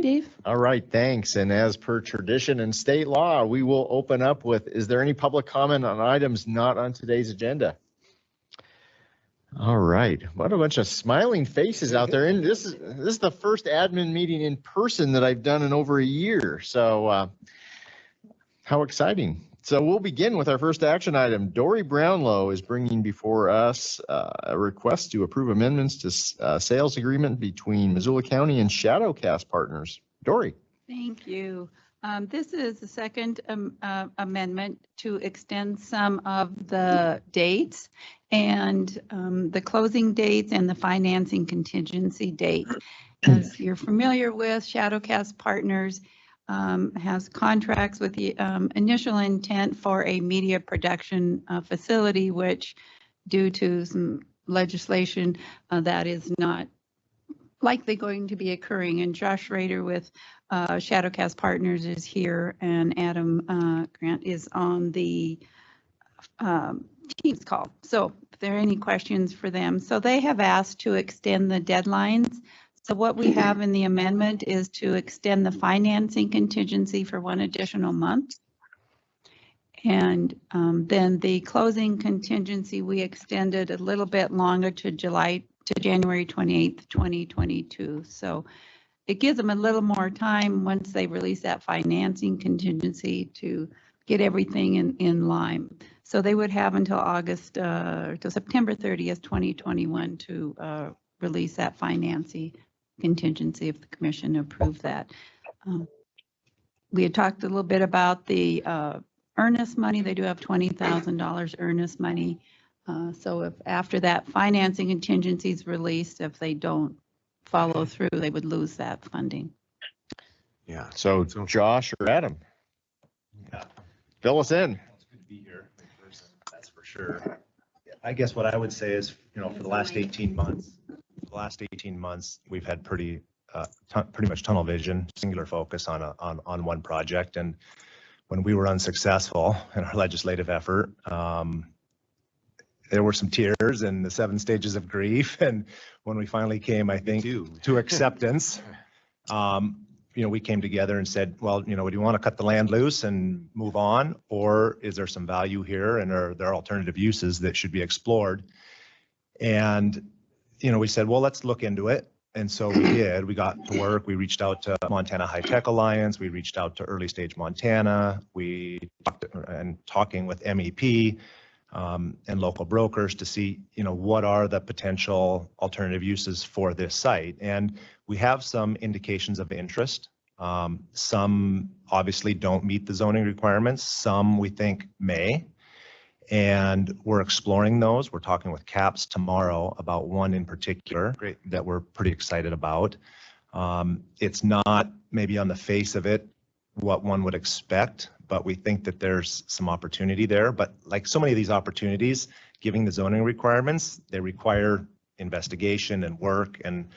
Dave. All right, thanks. And as per tradition and state law, we will open up with, is there any public comment on items not on today's agenda? All right, what a bunch of smiling faces out there. And this is the first admin meeting in person that I've done in over a year. So how exciting. So we'll begin with our first action item. Dory Brownlow is bringing before us a request to approve amendments to sales agreement between Missoula County and Shadowcast Partners. Dory. Thank you. This is the second amendment to extend some of the dates and the closing dates and the financing contingency date. As you're familiar with, Shadowcast Partners has contracts with the initial intent for a media production facility, which due to some legislation that is not likely going to be occurring. And Josh Rader with Shadowcast Partners is here, and Adam Grant is on the Teams call. So if there are any questions for them. So they have asked to extend the deadlines. So what we have in the amendment is to extend the financing contingency for 1 additional month. And then the closing contingency, we extended a little bit longer to January 28th, 2022. So it gives them a little more time once they release that financing contingency to get everything in line. So they would have until September 30th, 2021 to release that financing contingency if the commission approved that. We had talked a little bit about the earnest money. They do have $20,000 earnest money. So if after that financing contingency is released, if they don't follow through, they would lose that funding. Yeah. So Josh or Adam, fill us in. It's good to be here in person, that's for sure. I guess what I would say is, for the last 18 months, we've had pretty much tunnel vision, singular focus on one project. And when we were unsuccessful in our legislative effort, there were some tears and the 7 stages of grief. And when we finally came, I think, to acceptance, we came together and said, well, do you want to cut the land loose and move on? Or is there some value here, and are there alternative uses that should be explored? And, we said, well, let's look into it. And so we did. We got to work. We reached out to Montana High Tech Alliance. We reached out to Early Stage Montana. We talking with MEP and local brokers to see, what are the potential alternative uses for this site. And we have some indications of interest. Some obviously don't meet the zoning requirements. Some we think may. And we're exploring those. We're talking with CAPS tomorrow about one in particular that we're pretty excited about. It's not maybe on the face of it what one would expect, but we think that there's some opportunity there. But like so many of these opportunities, giving the zoning requirements, they require investigation and work. And,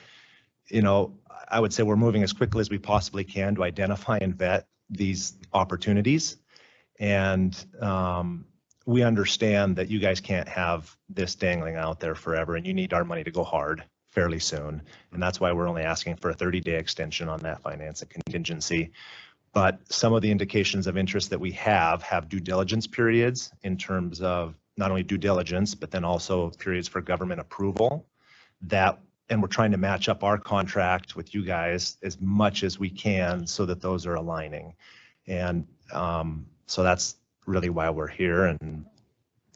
I would say we're moving as quickly as we possibly can to identify and vet these opportunities. And we understand that you guys can't have this dangling out there forever, and you need our money to go hard fairly soon. And that's why we're only asking for a 30-day extension on that financing contingency. But some of the indications of interest that we have due diligence periods in terms of not only due diligence, but then also periods for government approval and we're trying to match up our contract with you guys as much as we can so that those are aligning. And so that's really why we're here. And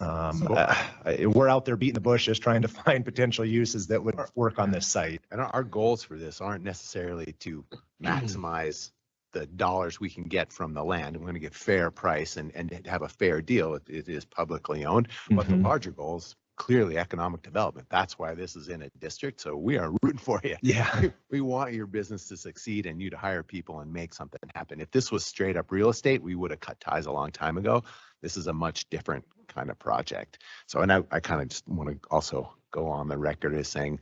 we're out there beating the bushes trying to find potential uses that would work on this site. And our goals for this aren't necessarily to maximize the dollars we can get from the land. We're going to get fair price and have a fair deal. It is publicly owned, but the larger goals, clearly economic development. That's why this is in a district. So we are rooting for you. Yeah. We want your business to succeed and you to hire people and make something happen. If this was straight up real estate, we would have cut ties a long time ago. This is a much different kind of project. So, and I kind of just want to also go on the record as saying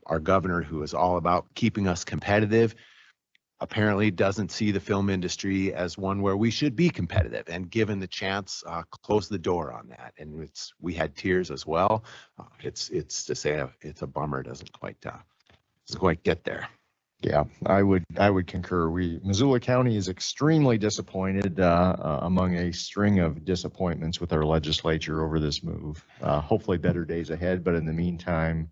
our governor, who is all about keeping us competitive, apparently doesn't see the film industry as one where we should be competitive, and given the chance, close the door on that. And we had tears as well. It's to say it's a bummer. It doesn't quite get there. Yeah, I would concur. Missoula County is extremely disappointed among a string of disappointments with our legislature over this move. Hopefully better days ahead, but in the meantime,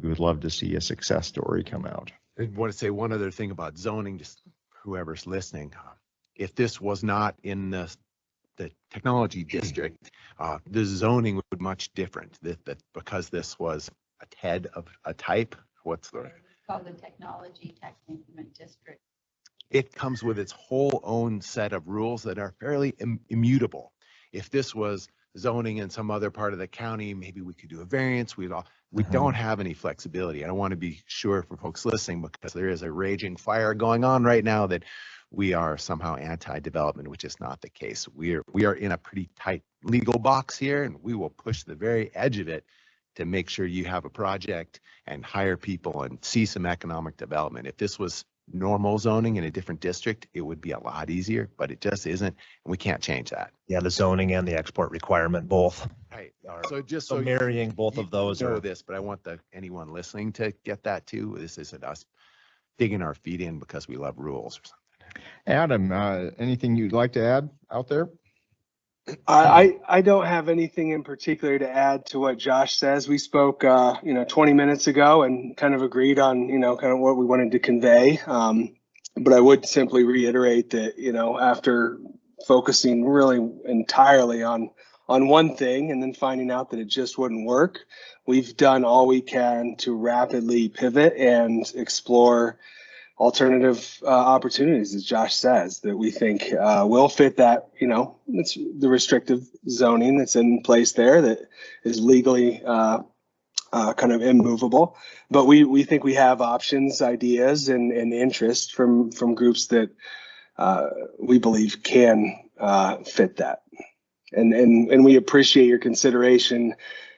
we would love to see a success story come out. I want to say one other thing about zoning, just whoever's listening. If this was not in the technology district, the zoning would be much different. That because this was a TED of a type, what's the Called the Technology Tax Increment District. it comes with its whole own set of rules that are fairly immutable. If this was zoning in some other part of the county, maybe we could do a variance. We don't have any flexibility. I want to be sure for folks listening, because there is a raging fire going on right now, that we are somehow anti-development, which is not the case. We are in a pretty tight legal box here, and we will push the very edge of it to make sure you have a project and hire people and see some economic development. If this was normal zoning in a different district, it would be a lot easier, but it just isn't, and we can't change that. Yeah, the zoning and the export requirement both. Right. Are, So just so marrying both of those know are this, but I want anyone listening to get that too. This isn't us digging our feet in because we love rules or something. Adam, anything you'd like to add out there? I don't have anything in particular to add to what Josh says. We spoke, 20 minutes ago and kind of agreed on, kind of what we wanted to convey. But I would simply reiterate that, after focusing really entirely on one thing and then finding out that it just wouldn't work, we've done all we can to rapidly pivot and explore alternative opportunities, as Josh says, that we think will fit that, it's the restrictive zoning that's in place there that is legally kind of immovable. But we think we have options, ideas, and interest from groups that we believe can fit that. And we appreciate your consideration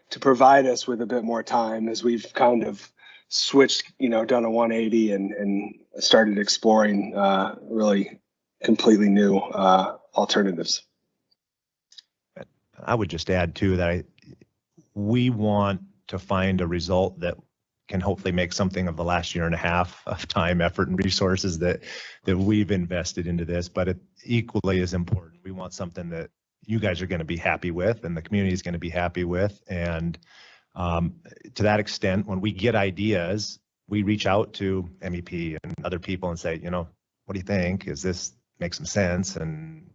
to provide us with a bit more time as we've kind of switched, done a 180 and started exploring really completely new alternatives. I would just add too that we want to find a result that can hopefully make something of the last year and a half of time, effort, and resources that we've invested into this. But it equally is important. We want something that you guys are going to be happy with and the community is going to be happy with. And to that extent, when we get ideas, we reach out to MEP and other people and say, what do you think? Is this make some sense? And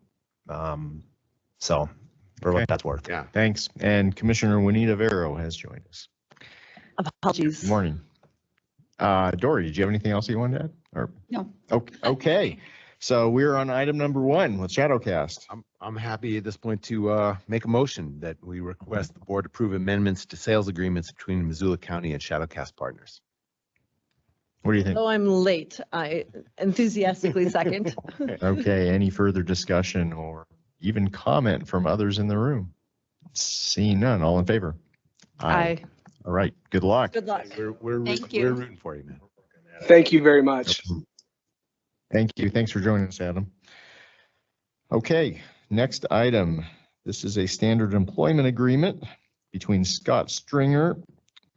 so for what that's worth. Yeah. Thanks. And Commissioner Juanita Vero has joined us. Apologies. Good morning. Dory, did you have anything else you wanted to add? Or No. Okay. So we're on item number 1 with Shadowcast. I'm happy at this point to make a motion that we request the board approve amendments to sales agreements between Missoula County and Shadowcast partners. What do you think? Though I'm late, I enthusiastically second. Okay. Any further discussion or even comment from others in the room? Seeing none. All in favor? Aye. All right. Good luck. Good luck. We're Thank you. we're rooting for you, man. Thank you very much. Thank you. Thanks for joining us, Adam. Okay, next item. This is a standard employment agreement between Scott Stringer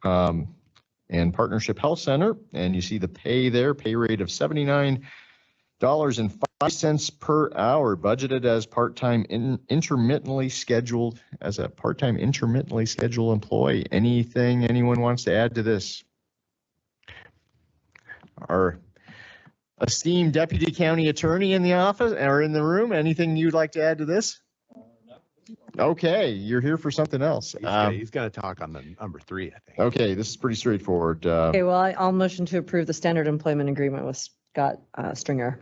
and Partnership Health Center. And you see the pay there, pay rate of $79.05 per hour, budgeted as part-time intermittently scheduled employee. Anything anyone wants to add to this? Our esteemed deputy county attorney in the office or in the room, anything you'd like to add to this? Okay, you're here for something else. He's going to talk on the number 3, I think. Okay, this is pretty straightforward. Okay, well, I'll motion to approve the standard employment agreement with Scott Stringer.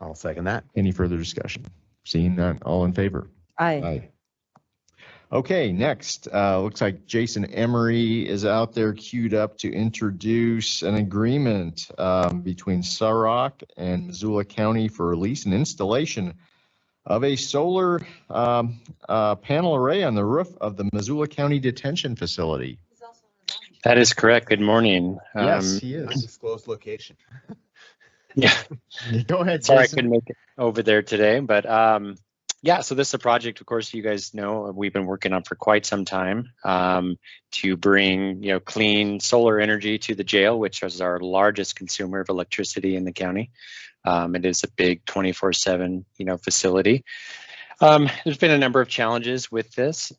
I'll second that. Any further discussion? Seeing none, all in favor? Aye. Okay, next, looks like Jason Emery is out there queued up to introduce an agreement between Saroc and Missoula County for lease and installation of a solar panel array on the roof of the Missoula County Detention Facility. That is correct. Good morning. Yes, he is. Undisclosed location. Yeah, Go ahead, sorry I Jason. couldn't make it over there today, but Yeah, so this is a project, of course, you guys know we've been working on for quite some time to bring, clean solar energy to the jail, which is our largest consumer of electricity in the county. It is a big 24/7, facility. There's been a number of challenges with this.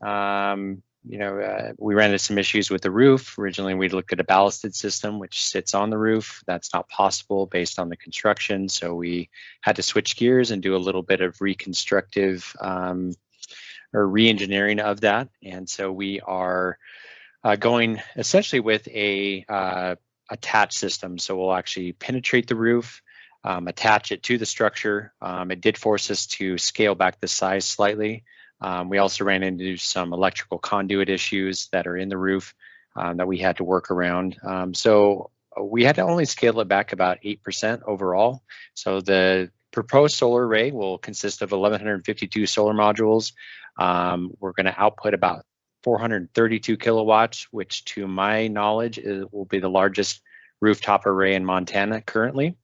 We ran into some issues with the roof. Originally, we looked at a ballasted system, which sits on the roof. That's not possible based on the construction. So we had to switch gears and do a little bit of reconstructive or re-engineering of that. And so we are going essentially with a attached system. So we'll actually penetrate the roof, attach it to the structure. It did force us to scale back the size slightly. We also ran into some electrical conduit issues that are in the roof that we had to work around. So we had to only scale it back about 8% overall. So the proposed solar array will consist of 1,152 solar modules. We're going to output about 432 kilowatts, which to my knowledge will be the largest rooftop array in Montana currently.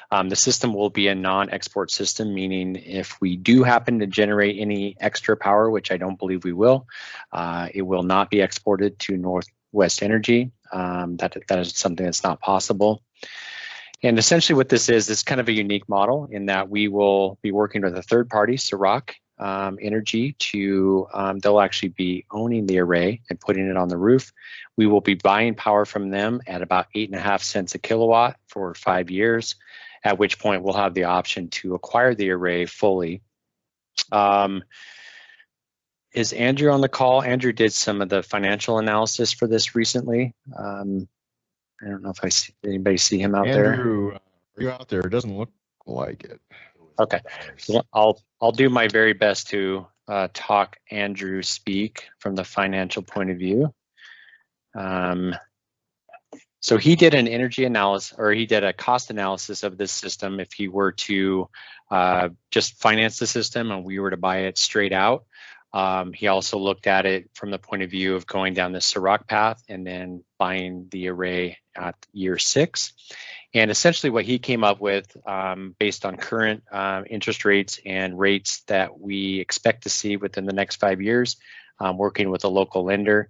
The system will be a non-export system, meaning if we do happen to generate any extra power, which I don't believe we will, it will not be exported to Northwest Energy. That is something that's not possible. And essentially what this is kind of a unique model in that we will be working with a third party, Ciroc Energy, they'll actually be owning the array and putting it on the roof. We will be buying power from them at about 8.5 cents a kilowatt for 5 years, at which point we'll have the option to acquire the array fully. Is Andrew on the call? Andrew did some of the financial analysis for this recently. I don't know if anybody see him out there. Andrew, are you out there? It doesn't look like it. Okay, so I'll do my very best to talk Andrew speak from the financial point of view. So he did an energy analysis, or he did a cost analysis of this system if he were to just finance the system and we were to buy it straight out. He also looked at it from the point of view of going down the Ciroc path and then buying the array at year 6. And essentially what he came up with, based on current interest rates and rates that we expect to see within the next 5 years, working with a local lender,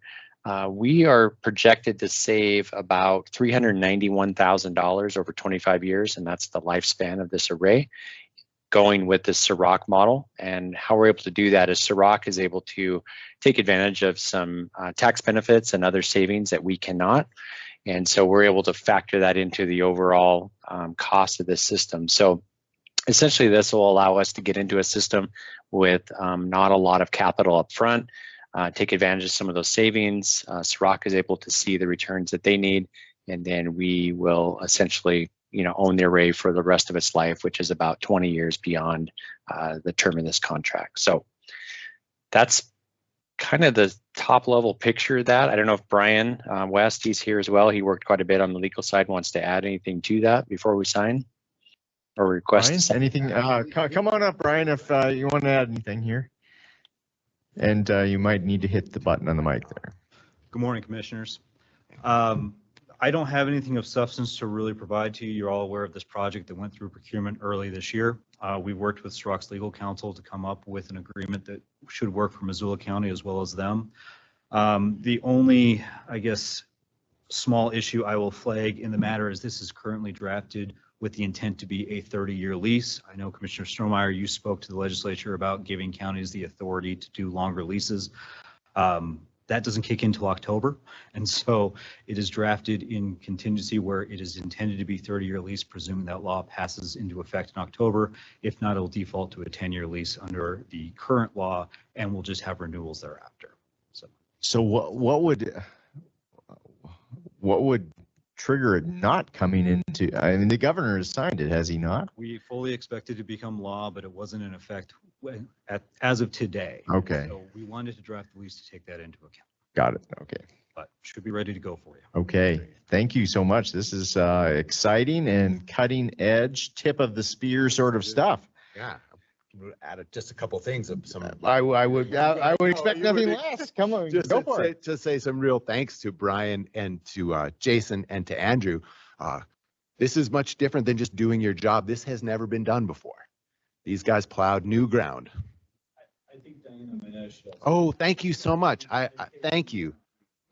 we are projected to save about $391,000 over 25 years, and that's the lifespan of this array, going with the Ciroc model. And how we're able to do that is Ciroc is able to take advantage of some tax benefits and other savings that we cannot. And so we're able to factor that into the overall cost of this system. So essentially this will allow us to get into a system with not a lot of capital up front, take advantage of some of those savings. Ciroc is able to see the returns that they need, and then we will essentially own the array for the rest of its life, which is about 20 years beyond the term of this contract. So that's kind of the top level picture of that. I don't know if Brian West, he's here as well. He worked quite a bit on the legal side, wants to add anything to that before we sign or request. Brian, anything? Come on up, Brian, if you want to add anything here. And you might need to hit the button on the mic there. Good morning, commissioners. I don't have anything of substance to really provide to you. You're all aware of this project that went through procurement early this year. We worked with Ciroc's legal counsel to come up with an agreement that should work for Missoula County as well as them. The only, I guess, small issue I will flag in the matter is this is currently drafted with the intent to be a 30-year lease. I know Commissioner Strohmeyer, you spoke to the legislature about giving counties the authority to do longer leases. That doesn't kick in until October. And so it is drafted in contingency where it is intended to be 30-year lease, presuming that law passes into effect in October. If not, it'll default to a 10-year lease under the current law, and we'll just have renewals thereafter. So what would trigger it not coming into, I mean, the governor has signed it, has he not? We fully expect it to become law, but it wasn't in effect as of today. Okay. So we wanted to draft the lease to take that into account. Got it. Okay. But should be ready to go for you. Okay. Thank you so much. This is exciting and cutting edge, tip of the spear sort of stuff. Yeah. Add just a couple things of some. I would expect nothing less. Come on, go for it. Just say some real thanks to Brian and to Jason and to Andrew. This is much different than just doing your job. This has never been done before. These guys plowed new ground. I think Diana Manesh should also. Oh, thank you so much. I thank you.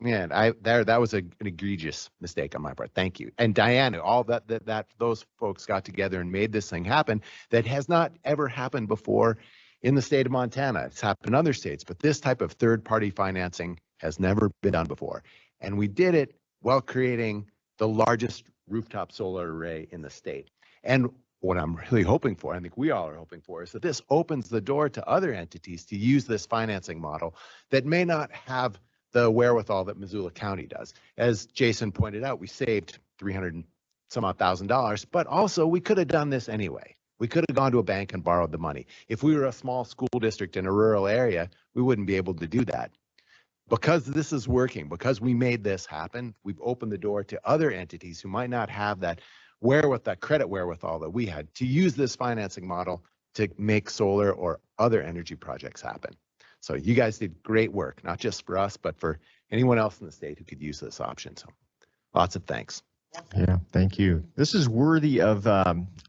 Man, that was an egregious mistake on my part. Thank you. And Diana, all that those folks got together and made this thing happen that has not ever happened before in the state of Montana. It's happened in other states, but this type of third-party financing has never been done before. And we did it while creating the largest rooftop solar array in the state. And what I'm really hoping for, I think we all are hoping for, is that this opens the door to other entities to use this financing model that may not have the wherewithal that Missoula County does. As Jason pointed out, we saved $300,000, but also we could have done this anyway. We could have gone to a bank and borrowed the money. If we were a small school district in a rural area, we wouldn't be able to do that. Because this is working, because we made this happen, we've opened the door to other entities who might not have that credit wherewithal that we had to use this financing model to make solar or other energy projects happen. So you guys did great work, not just for us, but for anyone else in the state who could use this option. So lots of thanks. Yeah, thank you. This is worthy of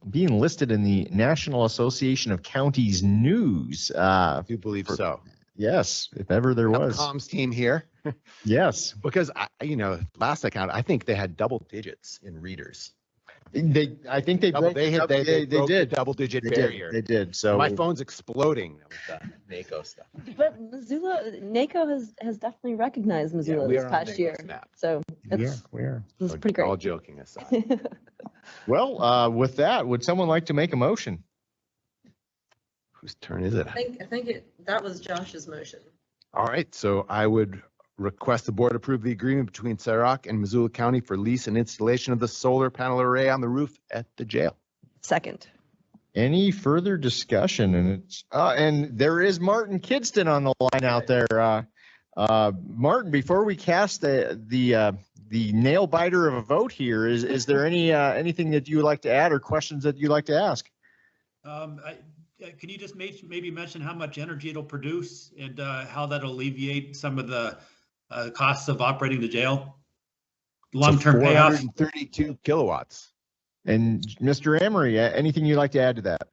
being listed in the National Association of Counties News. I do believe so. Yes, if ever there was. Comms team here. Yes. Because, last I counted, I think they had double digits in readers. I think they broke they the did double-digit barrier. They did. So my phone's exploding with the NACO stuff. But Missoula, NACO has definitely recognized Missoula we this are on past NACO's year. map. So we are. it's pretty great. All joking aside. Well, with that, would someone like to make a motion? Whose turn is it? I think that was Josh's motion. All right, so I would request the board approve the agreement between Sarak and Missoula County for lease and installation of the solar panel array on the roof at the jail. Second. Any further discussion? And there is Martin Kidston on the line out there. Martin, before we cast the nail biter of a vote here, is there anything that you would like to add or questions that you'd like to ask? Can you just maybe mention how much energy it'll produce and how that'll alleviate some of the costs of operating the jail? Long-term payoff. 432 kilowatts. And Mr. Emery, anything you'd like to add to that?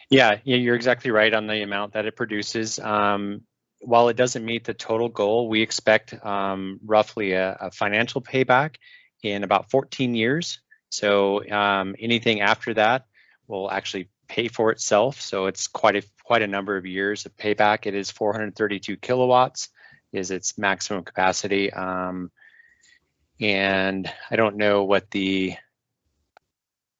Yeah, you're exactly right on the amount that it produces. While it doesn't meet the total goal, we expect roughly a financial payback in about 14 years. So anything after that will actually pay for itself. So it's quite a number of years of payback. It is 432 kilowatts is its maximum capacity. And I don't know what we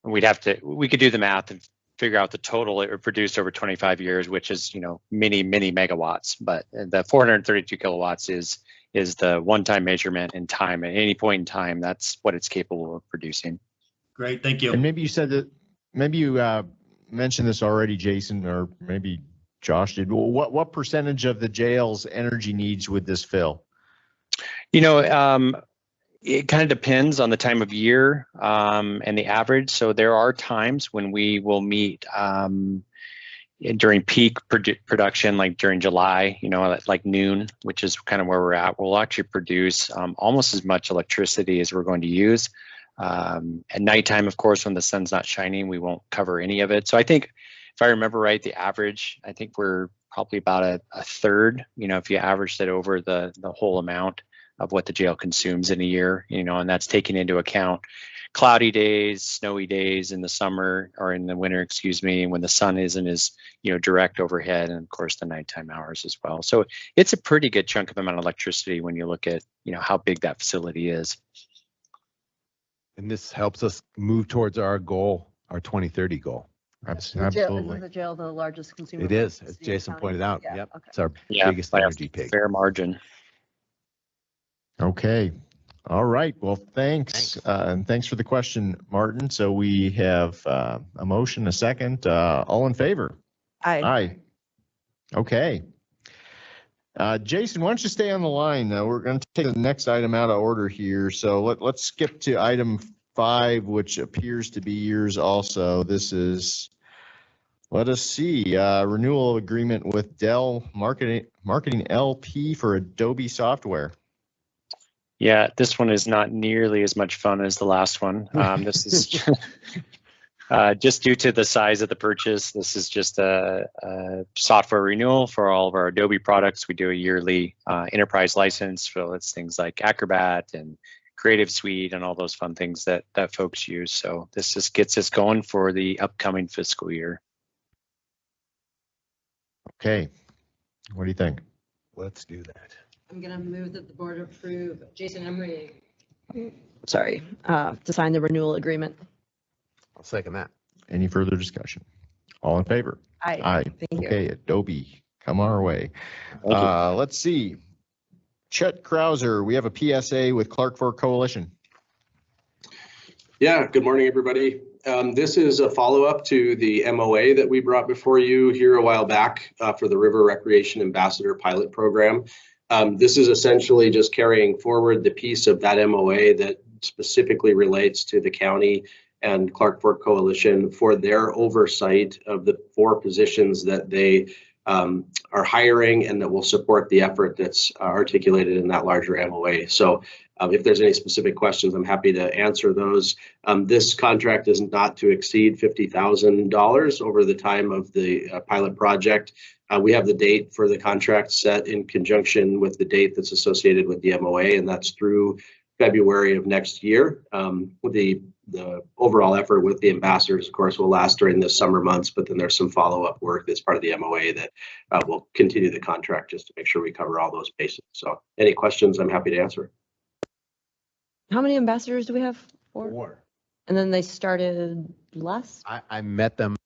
could do the math and figure out the total it would produce over 25 years, which is, many megawatts. But the 432 kilowatts is the one-time measurement in time. At any point in time, that's what it's capable of producing. Great, thank you. And maybe you said that, maybe you mentioned this already, Jason, or maybe Josh did. What percentage of the jail's energy needs would this fill? It kind of depends on the time of year and the average. So there are times when we will meet during peak production, like during July, like noon, which is kind of where we're at. We'll actually produce almost as much electricity as we're going to use. At nighttime, of course, when the sun's not shining, we won't cover any of it. So I think, if I remember right, the average, I think we're probably about a third, if you averaged it over the whole amount of what the jail consumes in a year, and that's taking into account cloudy days, snowy days in the summer or in the winter, when the sun isn't as, direct overhead, and of course the nighttime hours as well. So it's a pretty good chunk of amount of electricity when you look at, how big that facility is. And this helps us move towards our goal, our 2030 goal. Absolutely. Isn't the jail the largest consumer? It is, as Jason pointed out. Yeah, Yep. okay. It's our biggest by a energy pig. fair margin. Okay. All right. Well, thanks. And thanks for the question, Martin. So we have a motion, a second. All in favor? Aye. Okay. Jason, why don't you stay on the line? We're going to take the next item out of order here. So let's skip to item 5, which appears to be yours also. This is, let us see, renewal agreement with Dell marketing LP for Adobe software. Yeah, this one is not nearly as much fun as the last one. This is Just due to the size of the purchase, this is just a software renewal for all of our Adobe products. We do a yearly enterprise license, so it's things like Acrobat and Creative Suite and all those fun things that folks use. So this just gets us going for the upcoming fiscal year. Okay, what do you think? Let's do that. I'm gonna move that the board approve Jason Emery, sorry, to sign the renewal agreement. I'll second that. Any further discussion? All in favor? Aye. Thank you. Okay, Adobe, come our way. Thank you. Let's see. Chet Krauser, we have a PSA with Clark Fork Coalition. Yeah, good morning, everybody. This is a follow-up to the MOA that we brought before you here a while back for the River Recreation Ambassador Pilot Program. This is essentially just carrying forward the piece of that MOA that specifically relates to the county and Clark Fork Coalition for their oversight of the 4 positions that they are hiring and that will support the effort that's articulated in that larger MOA. So if there's any specific questions, I'm happy to answer those. This contract is not to exceed $50,000 over the time of the pilot project. We have the date for the contract set in conjunction with the date that's associated with the MOA, and that's through February of next year. The overall effort with the ambassadors, of course, will last during the summer months, but then there's some follow-up work that's part of the MOA that will continue the contract just to make sure we cover all those bases. So any questions, I'm happy to answer. How many ambassadors do we have? 4? 4. And then they started last? I met them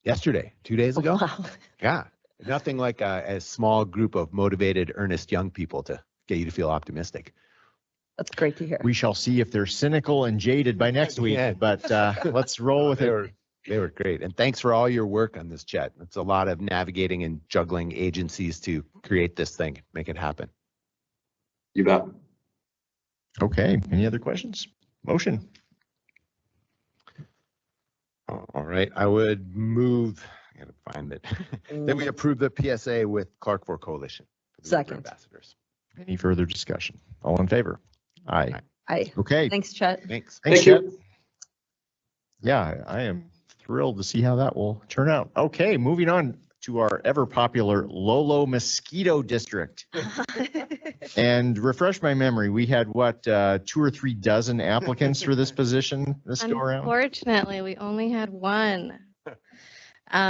yesterday, 2 days ago. Wow. Yeah, nothing like a small group of motivated, earnest young people to get you to feel optimistic. That's great to hear. We shall see if they're cynical and jaded by next week, Yeah. but let's roll with it. They were great. And thanks for all your work on this, Chet. It's a lot of navigating and juggling agencies to create this thing, make it happen. You bet. Okay, any other questions? Motion. All right, I would move, I gotta find it, that we approve the PSA with Clark Fork Coalition. for the Second. Ambassadors. Any further discussion? All in favor? Aye. Aye. Okay. Thanks, Chet. Thanks. Thanks, Thank you. Chet. Yeah, I am thrilled to see how that will turn out. Okay, moving on to our ever popular Lolo Mosquito District. And refresh my memory, we had what, 2 or 3 dozen applicants for this position this go around? Unfortunately, we only had 1.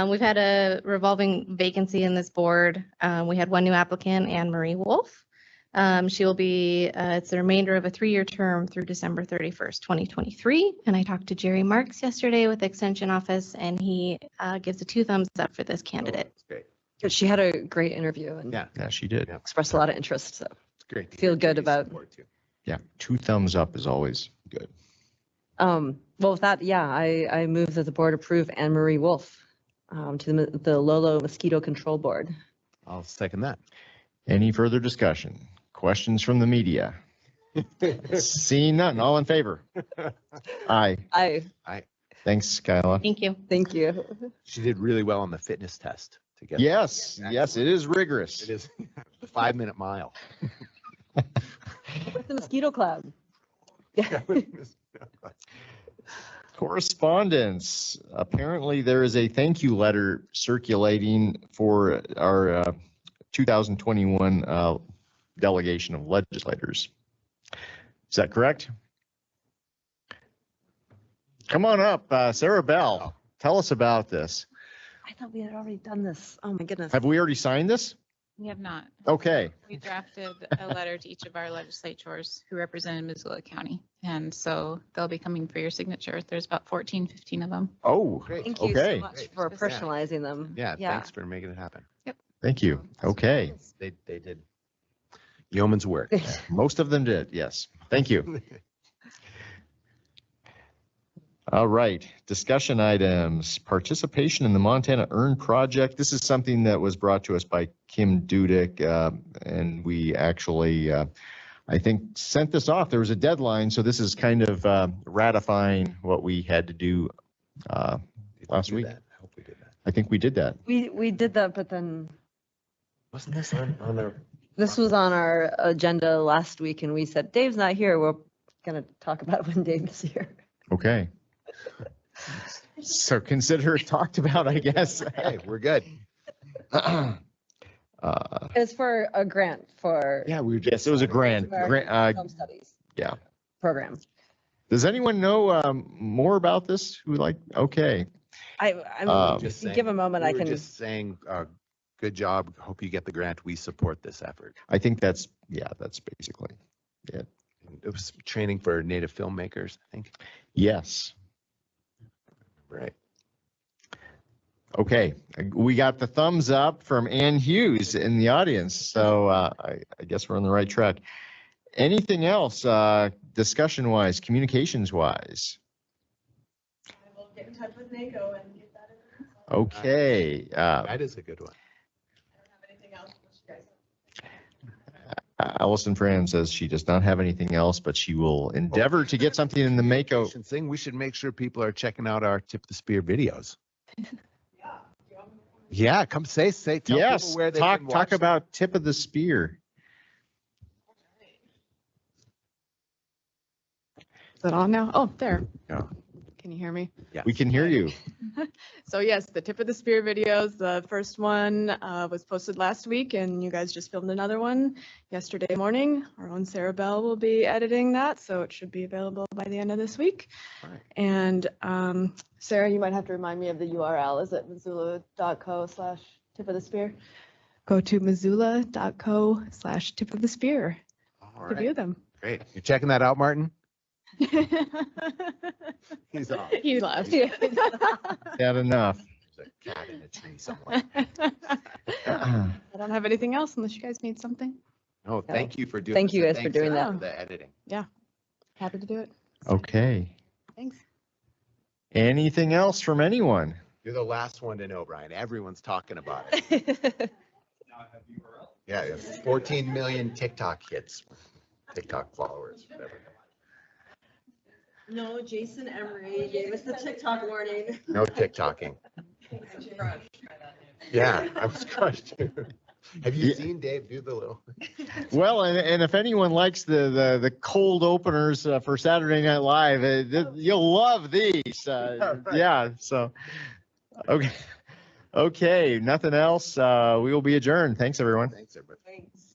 We've had a revolving vacancy in this board. We had 1 new applicant, Anne Marie Wolf. She will be, it's the remainder of a 3-year term through December 31st, 2023. And I talked to Jerry Marks yesterday with the Extension Office, and he gives a 2 thumbs up for this candidate. Great. She had a great interview and Yeah, Yeah, she did. expressed a lot of interest. So it's great. to Feel hear good Jerry's about- support, too. Yeah, 2 thumbs up is always good. well, with that, yeah, I move that the board approve Anne Marie Wolf to the Lolo Mosquito Control Board. I'll second that. Any further discussion? Questions from the media? Seeing none, all in favor? Aye. Aye. Thanks, Kyla. Thank you. Thank you. She did really well on the fitness test to get. Yes, yes, it is rigorous. It is the 5-minute mile. With the mosquito cloud. Yeah. Correspondence. Apparently, there is a thank you letter circulating for our 2021 delegation of legislators. Is that correct? Come on up, Sarah Bell. Tell us about this. I thought we had already done this. Oh my goodness. Have we already signed this? We have not. Okay. We drafted a letter to each of our legislators who represented Missoula County. And so they'll be coming for your signature. There's about 14, 15 of them. Oh, Thank you okay. so much for personalizing them. Yeah, thanks for making it happen. Thank you. Okay. They did yeoman's work. Most of them did, yes. Thank you. All right, discussion items, participation in the Montana Earn Project. This is something that was brought to us by Kim Dudek, and we actually, I think, sent this off. There was a deadline, so this is kind of ratifying what we had to do last week. I hope we did that. I think we did that. We did that, but then Wasn't this on there? this was on our agenda last week and we said, Dave's not here. We're going to talk about it when Dave's here. Okay. So consider it talked about, I guess. Hey, we're good. It's for a grant for. Yeah, yes, it was a grant. Film studies. Yeah. Program. Does anyone know more about this? Okay. I'm Just give saying- a moment. we I were can. just saying, good job. Hope you get the grant. We support this effort. I think that's basically it. It was training for native filmmakers, I think. Yes. Right. Okay. We got the thumbs up from Ann Hughes in the audience. So I guess we're on the right track. Anything else, discussion wise, communications wise? I will get in touch with NACO and get that information. Okay. That is a good one. I don't have anything else. Unless you guys have. Allison Fran says she does not have anything else, but she will endeavor to get something in the Mako. Thing, we should make sure people are checking out our Tip of the Spear videos. Yeah, come tell people Yes, where they talk can watch about Tip of the Spear. Is it on now? Oh, there. Yeah. Can you hear me? Yeah. We can hear you. So yes, the Tip of the Spear videos, the first one was posted last week and you guys just filmed another one yesterday morning. Our own Sarah Bell will be editing that, so it should be available by the end of this week. Right. And Sarah, you might have to remind me of the URL. Is it missoula.co/tip of the spear? Go to missoula.co/tip of the spear All to right. view them. Great. You're checking that out, Martin? He's off. He left. Had enough. There's a cat in a tree somewhere. I don't have anything else unless you guys need something. No, thank you for doing Thank this, you and guys for thanks, doing Sarah, that. for the editing. Yeah, happy to do it. Okay. Thanks. Anything else from anyone? You're the last one to know, Brian. Everyone's talking about it. Yeah, it's 14 million TikTok hits, TikTok followers, whatever. No, Jason Emery gave us the TikTok warning. No TikToking. Yeah, I was crushed too. Have you seen Dave do the little? Well, and if anyone likes the cold openers for Saturday Night Live, you'll love these. Yeah. So, okay. Okay. Nothing else. We will be adjourned. Thanks, everyone. Thanks, everybody. Thanks.